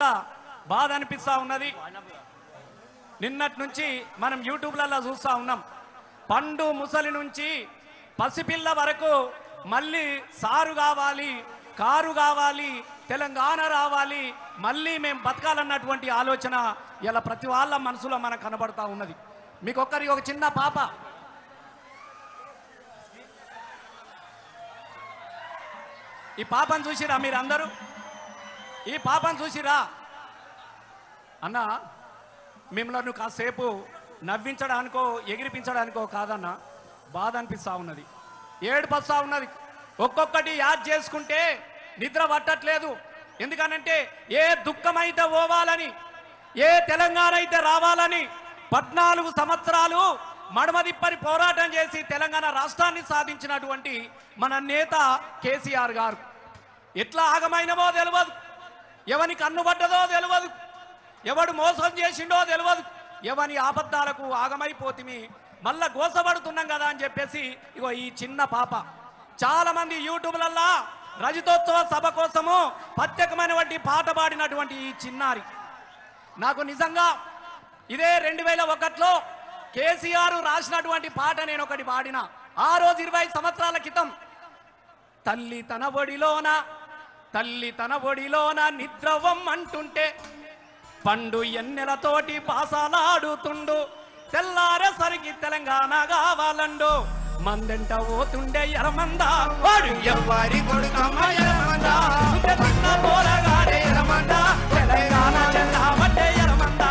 నిజంగా బాధ అనిపిస్తూ ఉన్నది. నిన్నటి నుంచి మనం యూట్యూబ్లలో చూస్తూ ఉన్నాం. పండు ముసలి నుంచి పసిపిల్ల వరకు మళ్ళీ సారు కావాలి, కారు కావాలి, తెలంగాణ రావాలి, మళ్ళీ మేము బతకాలన్నటువంటి ఆలోచన ఇలా ప్రతి వాళ్ళ మనసులో మనకు కనబడతా ఉన్నది. మీకు ఒక చిన్న పాప, ఈ పాపను చూసిరా మీరందరూ? ఈ పాపను చూసిరా అన్న? మిమ్మల్ని కాసేపు నవ్వించడానికో ఎగిరిపించడానికో కాదన్న, బాధ అనిపిస్తూ ఉన్నది, ఏడుపు వస్తూ ఉన్నది. ఒక్కొక్కటి యాద్ చేసుకుంటే నిద్ర పట్టట్లేదు. ఎందుకనంటే ఏ దుఃఖమైతే పోవాలని, ఏ తెలంగాణ అయితే రావాలని 14 సంవత్సరాలు మడమదిప్పని పోరాటం చేసి తెలంగాణ రాష్ట్రాన్ని సాధించినటువంటి మన నేత కేసీఆర్ గారు ఎట్లా ఆగమైనవో తెలియదు, ఎవని కన్నుబడ్డదో తెలియదు, ఎవడు మోసం చేసిండో తెలియదు, ఎవని అబద్ధాలకు ఆగమైపోతిమి, మళ్ళా గోసపడుతున్నాం కదా అని చెప్పేసి ఇగో ఈ చిన్న పాప. చాలా మంది యూట్యూబ్లల్లా రజతోత్సవ సభ కోసము ప్రత్యేకమైనటువంటి పాట పాడినటువంటి ఈ చిన్నారి నాకు నిజంగా ఇదే 2001లో కేసీఆర్ రాసినటువంటి పాట నేను ఒకటి పాడిన. ఆ రోజు 20 సంవత్సరాల క్రితం తల్లి తన ఒడిలోన నిద్రవం అంటుంటే పండు ఎన్నెలతోటి పాసాలాడుతుండు, తెల్లారేసరికి తెలంగాణ కావాలండు, మందెంట పోతుండే ఎరమందా వాడు ఎవ్వరి కొడుకమ్మ ఎరమందా, చిన్న పోరగాడే ఎరమందా, తెలంగాణ జెండా పట్టే ఎరమందా,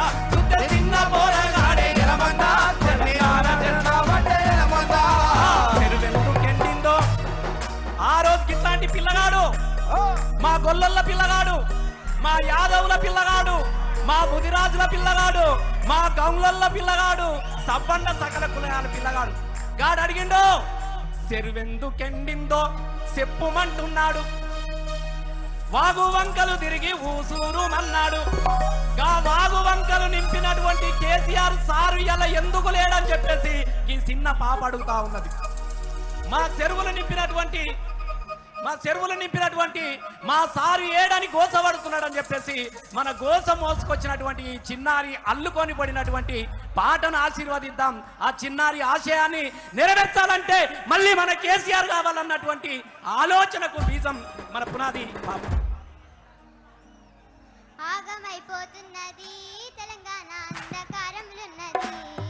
చిన్న పోరగాడే ఎరమందా, తెలంగాణ జెండా పట్టే ఎరమందా. చెరువెందుకెండిందో ఆ రోజుకి ఇట్లాంటి పిల్లగాడు, మా గొల్లల పిల్లగాడు, మా యాదవుల పిల్లగాడు, మా ముదిరాజుల పిల్లగాడు, మా గౌలల్ల పిల్లగాడు, సబ్బండ సకల కులయాల పిల్లగాడు గాడు అడిగిండో చెరువెందుకెండిందో చెప్పుమంటున్నాడు, వాగు వంకలు తిరిగి ఊసూరు మన్నాడు. గా వాగు వంకలు నింపినటువంటి కేసీఆర్ సారు ఇలా ఎందుకు లేడని చెప్పేసి ఈ చిన్న పాప అడుగుతా ఉన్నది. మా చెరువులు నింపినటువంటి మా సారు ఏడని గోసపడుతున్నాడు అని చెప్పేసి మన గోస మోసుకొచ్చినటువంటి ఈ చిన్నారి అల్లుకొని పడినటువంటి పాటను ఆశీర్వదిద్దాం. ఆ చిన్నారి ఆశయాన్ని నెరవేర్చాలంటే మళ్ళీ మన కేసీఆర్ కావాలన్నటువంటి ఆలోచనకు బీజం మన పునాది పాప. ఆగమైపోతున్నది తెలంగాణ అంధకారంలో ఉన్నది.